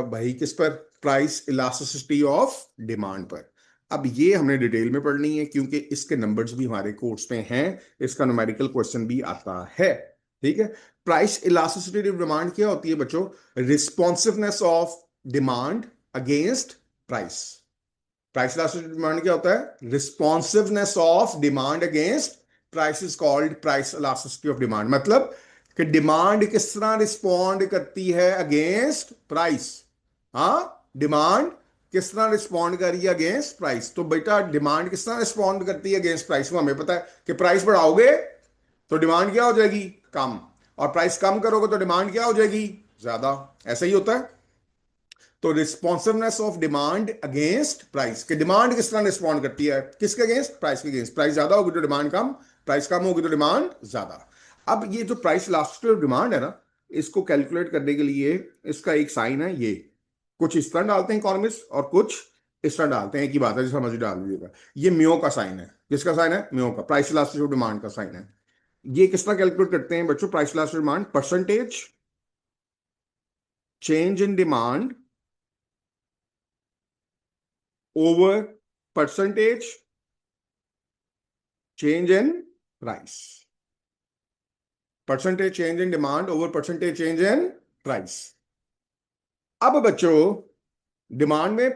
भाई किस पर? प्राइस इलास्टिसिटी ऑफ डिमांड पर। अब ये हमने डिटेल में पढ़नी है क्योंकि इसके नंबर्स भी हमारे कोर्स में हैं, इसका न्यूमेरिकल क्वेश्चन भी आता है। ठीक है। प्राइस इलास्टिसिटी ऑफ डिमांड क्या होती है बच्चों? Responsiveness of demand against price. Price elasticity demand क्या होता है? Responsiveness of demand against price is called price elasticity of demand. मतलब कि डिमांड किस तरह रिस्पॉन्ड करती है अगेंस्ट प्राइस। हाँ, डिमांड किस तरह रिस्पॉन्ड कर रही है अगेंस्ट प्राइस। तो बेटा डिमांड किस तरह रिस्पॉन्ड करती है अगेंस्ट प्राइस को हमें पता है कि प्राइस बढ़ाओगे तो डिमांड क्या हो जाएगी? कम। और प्राइस कम करोगे तो डिमांड क्या हो जाएगी? ज्यादा। ऐसा ही होता है। तो responsiveness of demand against price, कि डिमांड किस तरह रिस्पॉन्ड करती है किसके अगेंस्ट? प्राइस के अगेंस्ट। प्राइस ज्यादा होगी तो डिमांड कम, प्राइस कम होगी तो डिमांड ज्यादा। अब ये जो प्राइस इलास्टिसिटी ऑफ डिमांड है ना, इसको कैलकुलेट करने के लिए इसका एक साइन है ये। कुछ इस तरह डालते हैं इकोनॉमिस्ट और कुछ इस तरह डालते हैं, एक ही बात है, जैसा मर्जी डाल दीजिएगा। ये म्यो का साइन है। किसका साइन है? म्यो का, प्राइस इलास्टिसिटी ऑफ डिमांड का साइन है। ये किस तरह कैलकुलेट करते हैं बच्चों? Price elasticity of demand percentage change in demand over percentage change in price। Percentage change in demand over percentage change in price. अब बच्चों डिमांड में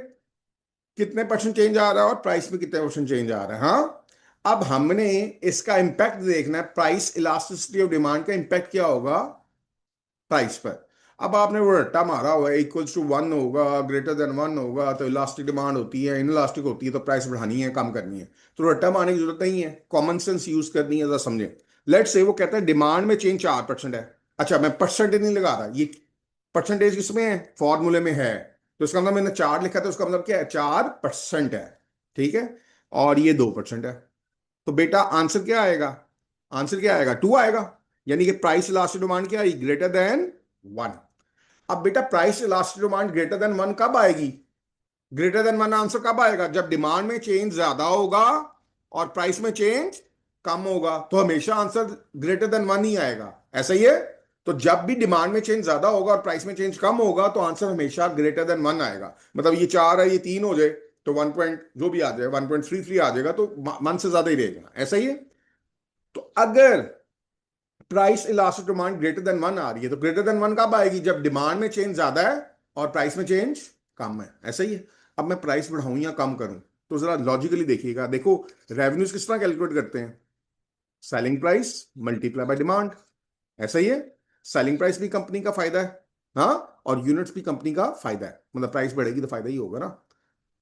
कितने परसेंट चेंज आ रहा है और प्राइस में कितने परसेंट चेंज आ रहा है। हाँ, अब हमने इसका इंपैक्ट देखना है। प्राइस इलास्टिसिटी ऑफ डिमांड का इंपैक्ट क्या होगा प्राइस पर। अब आपने वो रट्टा मारा हुआ है इक्वल्स टू 1 होगा, ग्रेटर देन 1 होगा तो इलास्टिक डिमांड होती है, इनइलास्टिक होती है तो प्राइस बढ़ानी है, कम करनी है। तो रट्टा मारने की जरूरत नहीं है, कॉमन सेंस यूज करनी है। जरा समझें। लेट्स से वो कहता है डिमांड में चेंज 4% है। अच्छा, मैं परसेंटेज नहीं लगा रहा, ये परसेंटेज किसमें है? फॉर्मूले में है। तो इसका मतलब मैंने 4 लिखा तो उसका मतलब क्या है? 4% है। ठीक है। और ये 2% है। तो बेटा आंसर क्या आएगा? आंसर क्या आएगा? 2 आएगा। यानी कि प्राइस इलास्टिक डिमांड क्या है? Greater than 1। अब बेटा price elastic demand greater than 1 कब आएगी? ग्रेटर देन 1 आंसर कब आएगा? जब डिमांड में चेंज ज्यादा होगा और प्राइस में चेंज कम होगा। तो हमेशा आंसर ग्रेटर देन 1 ही आएगा। ऐसा ही है। तो जब भी डिमांड में चेंज ज्यादा होगा और प्राइस में चेंज कम होगा तो आंसर हमेशा ग्रेटर देन 1 आएगा। मतलब ये 4 है, ये 3 हो जाए तो 1 पॉइंट जो भी आ जाए 1.33 आ जाएगा, तो 1 से ज्यादा ही रहेगा। ऐसा ही है। तो अगर price elastic demand greater than 1 आ रही है तो ग्रेटर देन 1 कब आएगी? जब डिमांड में चेंज ज्यादा है और प्राइस में चेंज कम है। ऐसा ही है। अब मैं प्राइस बढ़ाऊं या कम करूं, तो जरा लॉजिकली देखिएगा। देखो रेवेन्यूज किस तरह कैलकुलेट करते हैं? Selling price multiply by demand. ऐसा ही है। सेलिंग प्राइस भी कंपनी का फायदा है, हाँ, और यूनिट्स भी कंपनी का फायदा है। मतलब प्राइस बढ़ेगी तो फायदा ही होगा ना।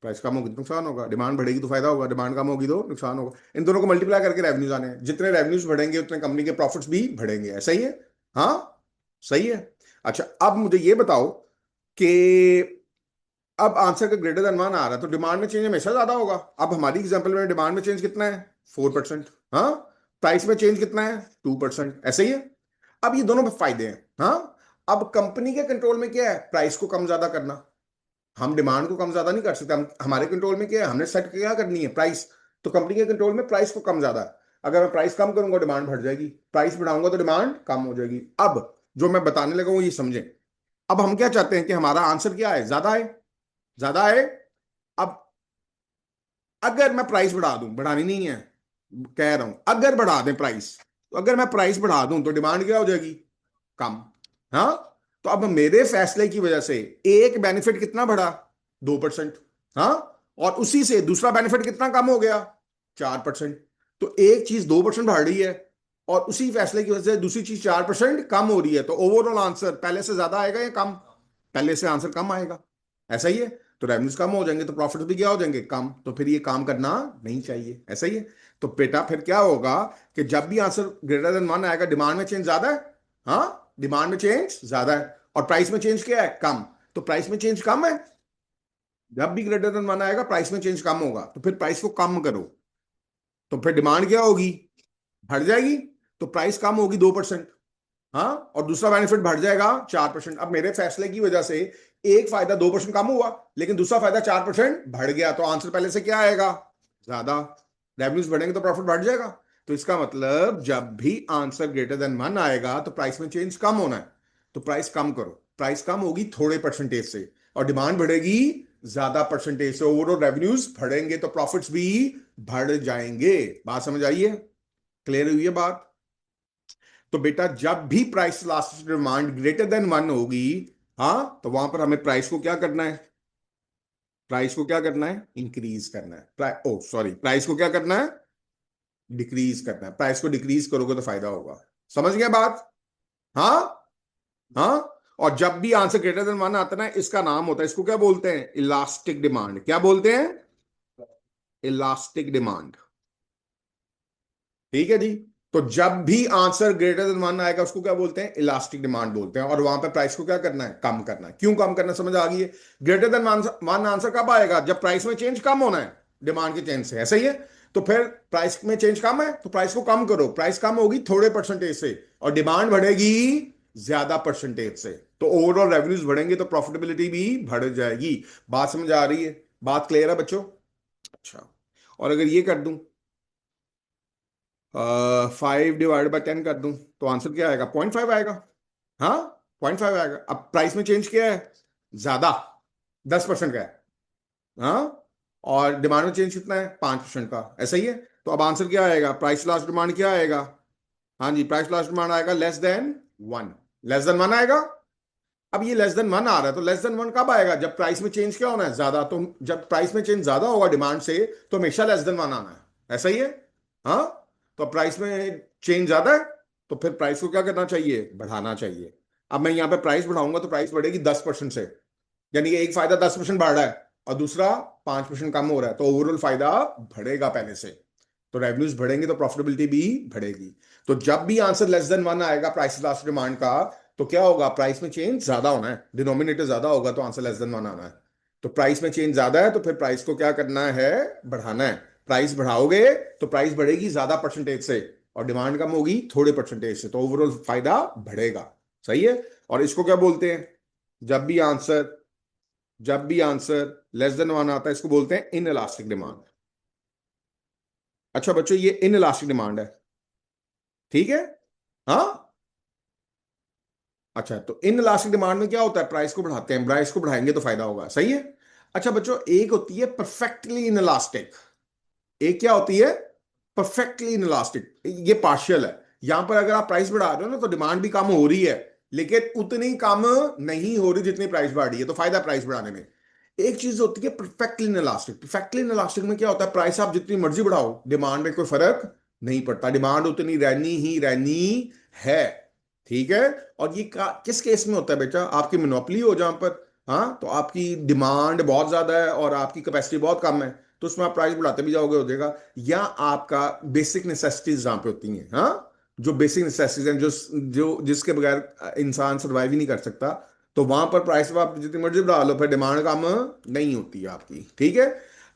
प्राइस कम होगी तो नुकसान होगा, डिमांड बढ़ेगी तो फायदा होगा, डिमांड कम होगी तो नुकसान होगा। इन दोनों को मल्टीप्लाई करके रेवेन्यूज आने हैं। जितने रेवेन्यूज बढ़ेंगे उतने कंपनी के प्रॉफिट्स भी बढ़ेंगे। ऐसा ही है। हाँ, सही है। अच्छा, अब मुझे ये बताओ कि अब आंसर का ग्रेटर देन 1 आ रहा है तो डिमांड में चेंज हमेशा ज्यादा होगा। अब हमारी एग्जांपल में डिमांड में चेंज कितना है? 4%। हाँ, प्राइस में चेंज कितना है? 2%। ऐसे ही है। अब ये दोनों फायदे हैं। हाँ, अब कंपनी के कंट्रोल में क्या है? प्राइस को कम ज्यादा करना। हम डिमांड को कम ज्यादा नहीं कर सकते। हम हमारे कंट्रोल में क्या है? हमने सेट क्या करनी है? प्राइस। तो कंपनी के कंट्रोल में प्राइस को कम ज्यादा है। अगर मैं प्राइस कम करूंगा डिमांड बढ़ जाएगी, प्राइस बढ़ाऊंगा तो डिमांड कम हो जाएगी। अब जो मैं बताने लगा वो ये समझें। अब हम क्या चाहते हैं कि हमारा आंसर क्या है? ज्यादा है, ज्यादा है। अब अगर मैं प्राइस बढ़ा दूं, बढ़ानी नहीं है, कह रहा हूं अगर बढ़ा दें प्राइस, तो अगर मैं प्राइस बढ़ा दूं तो डिमांड क्या हो जाएगी? कम। हाँ, तो अब मेरे फैसले की वजह से एक बेनिफिट कितना बढ़ा? 2%। हाँ, और उसी से दूसरा बेनिफिट कितना कम हो गया? 4%। तो एक चीज 2% बढ़ रही है और उसी फैसले की वजह से दूसरी चीज 4% कम हो रही है। तो ओवरऑल आंसर पहले से ज्यादा आएगा या कम? पहले से आंसर कम आएगा। ऐसा ही है। तो रेवेन्यूज कम हो जाएंगे तो प्रॉफिट भी क्या हो जाएंगे? कम। तो फिर ये काम करना नहीं चाहिए। ऐसा ही है। तो बेटा फिर क्या होगा कि जब भी आंसर ग्रेटर देन 1 आएगा, डिमांड में चेंज ज्यादा है, हाँ, डिमांड में चेंज ज्यादा है, और प्राइस में चेंज क्या है? कम। तो प्राइस में चेंज कम है। जब भी ग्रेटर देन 1 आएगा प्राइस में चेंज कम होगा, तो फिर प्राइस को कम करो तो फिर डिमांड क्या होगी? बढ़ जाएगी। तो प्राइस कम होगी 2%। हाँ, और दूसरा बेनिफिट बढ़ जाएगा 4%। अब मेरे फैसले की वजह से एक फायदा 2% कम हुआ, लेकिन दूसरा फायदा 4% बढ़ गया। तो आंसर पहले से क्या आएगा? ज्यादा। रेवेन्यूज बढ़ेंगे तो प्रॉफिट बढ़ जाएगा। तो इसका मतलब जब भी आंसर ग्रेटर देन 1 आएगा तो प्राइस में चेंज कम होना है। तो प्राइस कम करो। प्राइस कम होगी थोड़े परसेंटेज से, और डिमांड बढ़ेगी ज्यादा परसेंटेज से, ओवरऑल रेवेन्यूज बढ़ेंगे तो प्रॉफिट्स भी बढ़ जाएंगे। बात समझ आई है? क्लियर हुई है बात? तो बेटा जब भी price last demand greater than 1 होगी, हाँ, तो वहां पर हमें प्राइस को क्या करना है? प्राइस को क्या करना है? इंक्रीज करना है। ओ सॉरी, प्राइस को क्या करना है? डिक्रीज करना है। प्राइस को डिक्रीज करोगे तो फायदा होगा। समझ गया बात? हाँ। हाँ। और जब भी आंसर ग्रेटर देन 1 आता है ना, इसका नाम होता है, इसको क्या बोलते हैं? Elastic demand. क्या बोलते हैं? Elastic demand. ठीक है जी। तो जब भी आंसर ग्रेटर देन 1 आएगा उसको क्या बोलते हैं? इलास्टिक डिमांड बोलते हैं। और वहां पे प्राइस को क्या करना है? कम करना है। क्यों कम करना, समझ आ गई है? ग्रेटर देन 1 आंसर कब आएगा? जब प्राइस में चेंज कम होना है डिमांड के चेंज से, ऐसा ही है। तो फिर प्राइस में चेंज कम है तो प्राइस को कम करो। प्राइस कम होगी थोड़े परसेंटेज से और डिमांड बढ़ेगी ज्यादा परसेंटेज से, तो ओवरऑल रेवेन्यूज बढ़ेंगे तो प्रॉफिटेबिलिटी भी बढ़ जाएगी। बात समझ आ रही है? बात क्लियर है बच्चों? अच्छा। और अगर ये कर दूं, 5/10 कर दूं, तो आंसर क्या आएगा? 0.5 आएगा। हाँ, 0.5 आएगा। अब प्राइस में चेंज किया है ज्यादा, 10% का है। हाँ। और डिमांड में चेंज कितना है? 5% का। ऐसा ही है। तो अब आंसर क्या आएगा? प्राइस लास्ट डिमांड क्या आएगा? हाँ जी, प्राइस लास्ट डिमांड आएगा लेस देन 1। लेस देन 1 आएगा। अब ये लेस देन 1 आ रहा है, तो लेस देन 1 कब आएगा? जब प्राइस में चेंज क्या होना है? ज्यादा। तो जब प्राइस में चेंज ज्यादा होगा डिमांड से, तो हमेशा लेस देन 1 आना है। ऐसा ही है। हाँ। तो प्राइस में चेंज ज्यादा है तो फिर प्राइस को क्या करना चाहिए? बढ़ाना चाहिए। अब मैं यहां पे प्राइस बढ़ाऊंगा तो प्राइस बढ़ेगी 10% से, यानी कि एक फायदा 10% बढ़ रहा है और दूसरा 5% कम हो रहा है, तो ओवरऑल फायदा बढ़ेगा पहले से। तो रेवेन्यूज बढ़ेंगे तो प्रॉफिटेबिलिटी भी बढ़ेगी। तो जब भी आंसर लेस देन 1 आएगा प्राइस लास्ट डिमांड का, तो क्या होगा? प्राइस में चेंज ज्यादा होना है, डिनोमिनेटर ज्यादा होगा तो आंसर लेस देन 1 आना है। तो प्राइस में चेंज ज्यादा है तो फिर प्राइस को क्या करना है? बढ़ाना है। प्राइस बढ़ाओगे तो प्राइस बढ़ेगी ज्यादा परसेंटेज से और डिमांड कम होगी थोड़े परसेंटेज से, तो ओवरऑल फायदा बढ़ेगा। सही है। और इसको क्या बोलते हैं? जब भी आंसर जब भी आंसर लेस देन 1 आता है इसको बोलते हैं इन इलास्टिक डिमांड। अच्छा बच्चों, ये इन इलास्टिक डिमांड है। ठीक है। हाँ। अच्छा, तो इन इलास्टिक डिमांड में क्या होता है? प्राइस को बढ़ाते हैं, प्राइस को बढ़ाएंगे तो फायदा होगा। सही है। अच्छा बच्चों, एक होती है परफेक्टली इन इलास्टिक, एक क्या होती है? Perfectly in elastic. ये पार्शियल है। यहां पर अगर आप प्राइस बढ़ा रहे हो ना तो डिमांड भी कम हो रही है, लेकिन उतनी कम नहीं हो रही जितनी प्राइस बढ़ रही है, तो फायदा प्राइस बढ़ाने में। एक चीज होती है perfectly in elastic. Perfectly in elastic में क्या होता है? प्राइस आप जितनी मर्जी बढ़ाओ डिमांड में कोई फर्क नहीं पड़ता, डिमांड उतनी रहनी ही रहनी है। ठीक है। और ये किस केस में होता है बेटा? आपकी मोनोपोली हो जहां पर, हाँ, तो आपकी डिमांड बहुत ज्यादा है और आपकी कैपेसिटी बहुत कम है, तो उसमें आप प्राइस बढ़ाते भी जाओगे, हो जाएगा। या आपका बेसिक नेसेसिटीज जहां पे होती हैं, हाँ, जो बेसिक नेसेसिटीज हैं, जो जो जिसके बगैर इंसान सर्वाइव ही नहीं कर सकता, तो वहां पर प्राइस आप जितनी मर्जी बढ़ा लो फिर डिमांड कम नहीं होती है आपकी। ठीक है।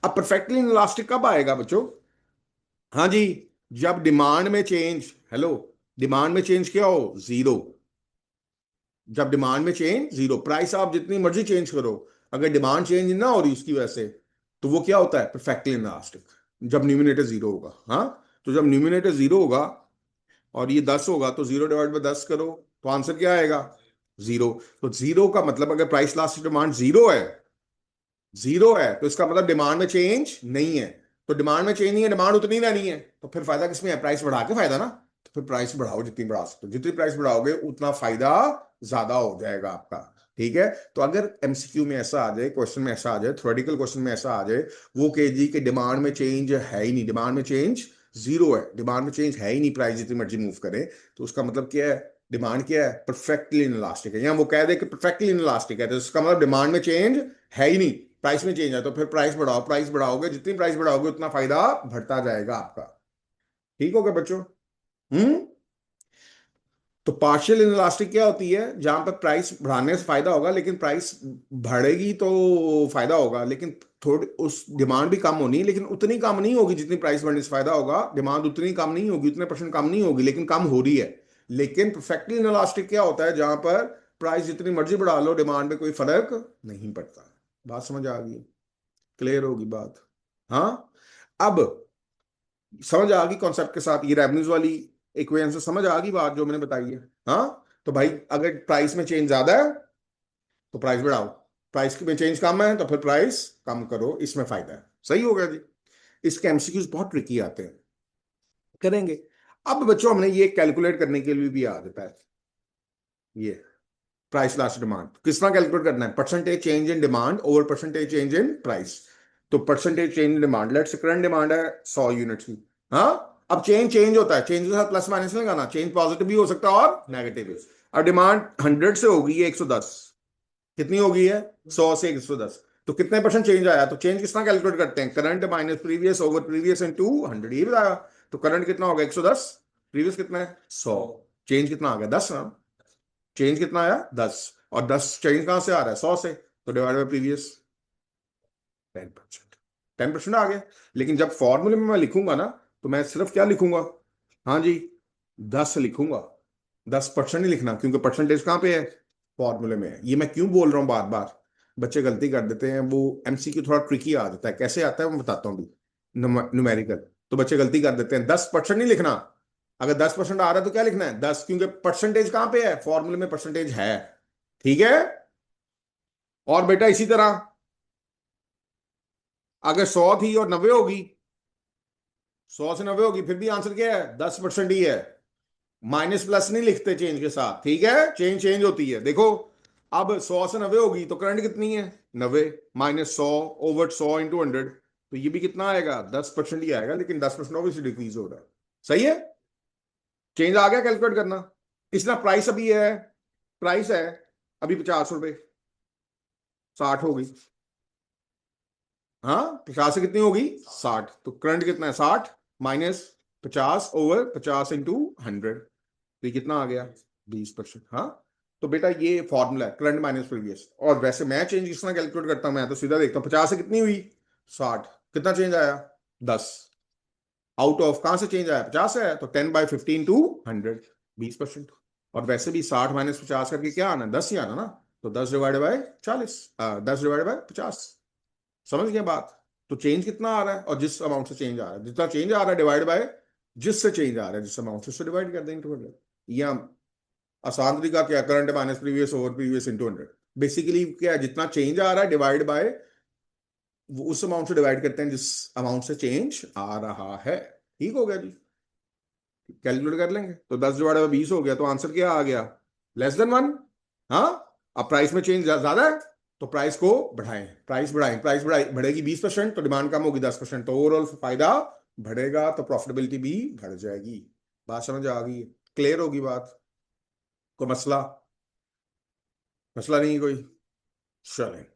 अब परफेक्टली इलास्टिक कब आएगा बच्चों? हाँ जी, जब डिमांड में चेंज, हेलो, डिमांड में चेंज क्या हो? जीरो। जब डिमांड में चेंज जीरो, प्राइस आप जितनी मर्जी चेंज करो, अगर डिमांड चेंज ना हो रही उसकी वजह से, तो वो क्या होता है? Perfectly elastic. जब न्यूमिनेटर जीरो होगा, हाँ, तो जब न्यूमिनेटर जीरो होगा और ये 10 होगा, तो 0/10 करो, तो आंसर क्या आएगा? जीरो। तो जीरो का मतलब, अगर प्राइस लास्ट डिमांड जीरो है तो इसका मतलब डिमांड में चेंज नहीं है। तो डिमांड में चेंज नहीं है, डिमांड उतनी रहनी है, तो फिर फायदा किसमें है? प्राइस बढ़ा के फायदा ना। तो फिर प्राइस बढ़ाओ, जितनी बढ़ा सकते हो, जितनी प्राइस बढ़ाओगे उतना फायदा ज्यादा हो जाएगा आपका। ठीक है। तो अगर एमसीक्यू में ऐसा आ जाए, क्वेश्चन में ऐसा आ जाए, थ्योरेटिकल क्वेश्चन में ऐसा आ जाए, वो कह जी कि डिमांड में चेंज है ही नहीं, डिमांड में चेंज जीरो है, डिमांड में चेंज है ही नहीं, प्राइस जितनी मर्जी मूव करे, तो उसका मतलब क्या है? डिमांड क्या है? परफेक्टली इनलास्टिक है। या वो कह दे कि परफेक्टली इनलास्टिक है, तो उसका मतलब डिमांड में चेंज है ही नहीं, प्राइस में चेंज है, तो फिर प्राइस बढ़ाओ, प्राइस बढ़ाओगे, जितनी प्राइस बढ़ाओगे उतना फायदा बढ़ता जाएगा आपका। ठीक हो गया बच्चों? हम्म। तो पार्शियल इनलास्टिक क्या होती है? जहां पर प्राइस बढ़ाने से फायदा होगा, लेकिन प्राइस बढ़ेगी तो फायदा होगा, लेकिन थोड़ी उस डिमांड भी कम होनी है, लेकिन उतनी कम नहीं होगी जितनी प्राइस बढ़ने से फायदा होगा। डिमांड उतनी कम नहीं होगी, उतने परसेंट कम नहीं होगी, लेकिन कम हो रही है। लेकिन परफेक्टली इनलास्टिक क्या होता है? जहां पर प्राइस जितनी मर्जी बढ़ा लो डिमांड में कोई फर्क नहीं पड़ता। बात समझ आ गई? क्लियर होगी बात? हाँ। अब समझ आ गई कॉन्सेप्ट के साथ? ये रेवेन्यूज वाली इक्वेशन से समझ आ गई बात जो मैंने बताई है? हाँ। तो भाई अगर प्राइस में चेंज ज्यादा है तो प्राइस बढ़ाओ, प्राइस में चेंज कम है तो फिर प्राइस कम करो, इसमें फायदा है। सही हो गया जी। इसके एमसीक्यूज बहुत ट्रिकी आते हैं, करेंगे। अब बच्चों हमने ये कैलकुलेट करने के लिए भी आ जाता है, ये प्राइस लास्ट डिमांड किस तरह कैलकुलेट करना है, percentage change in demand over percentage change in price. तो percentage change in demand, let's current demand है 100 यूनिट्स की। हाँ, अब चेंज चेंज होता है, चेंज के साथ प्लस माइनस नहीं लगाना, चेंज पॉजिटिव भी हो सकता है और नेगेटिव भी। अब डिमांड 100 से हो गई है 110, कितनी हो गई है 100 से 110, तो कितने परसेंट चेंज आया। तो चेंज किस तरह कैलकुलेट करते हैं, current minus previous over previous into 100, ये बताया। तो करंट कितना होगा 110, प्रीवियस कितना है 100, चेंज कितना आ गया 10 ना, चेंज कितना आया 10, और 10 चेंज कहां से आ रहा है 100 से, तो डिवाइड बाय प्रीवियस 10%, 10% आ गया। लेकिन जब फॉर्मूले में मैं लिखूंगा ना, तो मैं सिर्फ क्या लिखूंगा, हाँ जी 10 लिखूंगा, 10% नहीं लिखना, क्योंकि परसेंटेज कहां पे है, फॉर्मूले में है। ये मैं क्यों बोल रहा हूं बार बार, बच्चे गलती कर देते हैं, वो एमसीक्यू थोड़ा ट्रिकी आ जाता है, कैसे आता है मैं बताता हूँ न्यूमेरिकल। तो बच्चे गलती कर देते हैं, 10% नहीं लिखना। अगर 10% आ रहा है तो क्या लिखना है 10, क्योंकि परसेंटेज कहां पे है, फॉर्मूले में परसेंटेज है। ठीक है। और बेटा इसी तरह अगर 100 थी और 90 होगी, 100 से 90 होगी, फिर भी आंसर क्या है 10% ही है। माइनस प्लस नहीं लिखते चेंज के साथ, ठीक है, चेंज चेंज होती है। देखो अब 100 से 90 होगी तो करंट कितनी है 90, माइनस 100 ओवर 100 इंटू 100, तो ये भी कितना आएगा 10% ही आएगा, लेकिन 10% ऑब्वियसली डिक्रीज हो रहा है। सही है, चेंज आ गया कैलकुलेट करना। इसलिए प्राइस अभी है, प्राइस है अभी 50 रुपए, 60 होगी। हाँ 50 से कितनी होगी 60, तो करंट कितना है 60 माइनस 50 ओवर 50 इंटू 100, तो ये कितना आ गया 20%। हाँ, तो बेटा ये फॉर्मूला है करंट माइनस प्रीवियस। और वैसे मैं चेंज किस तरह कैलकुलेट करता हूं, मैं तो सीधा देखता हूँ 50 से कितनी हुई 60, कितना चेंज आया 10, आउट ऑफ कहां से चेंज आया 50 से आया, तो 10/15 टू 100, 20%। और वैसे भी 60 माइनस 50 करके क्या आना 10 ही आना ना, तो 10 डिवाइड बाय 40, 10 डिवाइड बाय 50। समझ गए बात। तो चेंज कितना आ रहा है और जिस अमाउंट से चेंज आ रहा है, जितना चेंज आ रहा है डिवाइड बाय जिससे चेंज आ रहा है, जिस अमाउंट से उससे डिवाइड कर देंगे 200। या आसान तरीका क्या, current minus previous over previous into 100। Basically क्या है, जितना चेंज आ रहा है डिवाइड बाय वो उस अमाउंट से डिवाइड करते हैं जिस अमाउंट से चेंज आ रहा है। ठीक हो गया जी, कैलकुलेट कर लेंगे। तो 10 डिवाइड बाय 20 हो गया, तो आंसर क्या आ गया <1। हाँ, अब प्राइस में चेंज ज्यादा है तो प्राइस को बढ़ाएं, प्राइस बढ़ाएं, प्राइस बढ़ेगी 20% तो डिमांड कम होगी 10%, तो ओवरऑल फायदा बढ़ेगा, तो प्रॉफिटेबिलिटी भी बढ़ जाएगी। बात समझ आ गई, क्लियर होगी बात, कोई मसला, मसला नहीं कोई, चलें।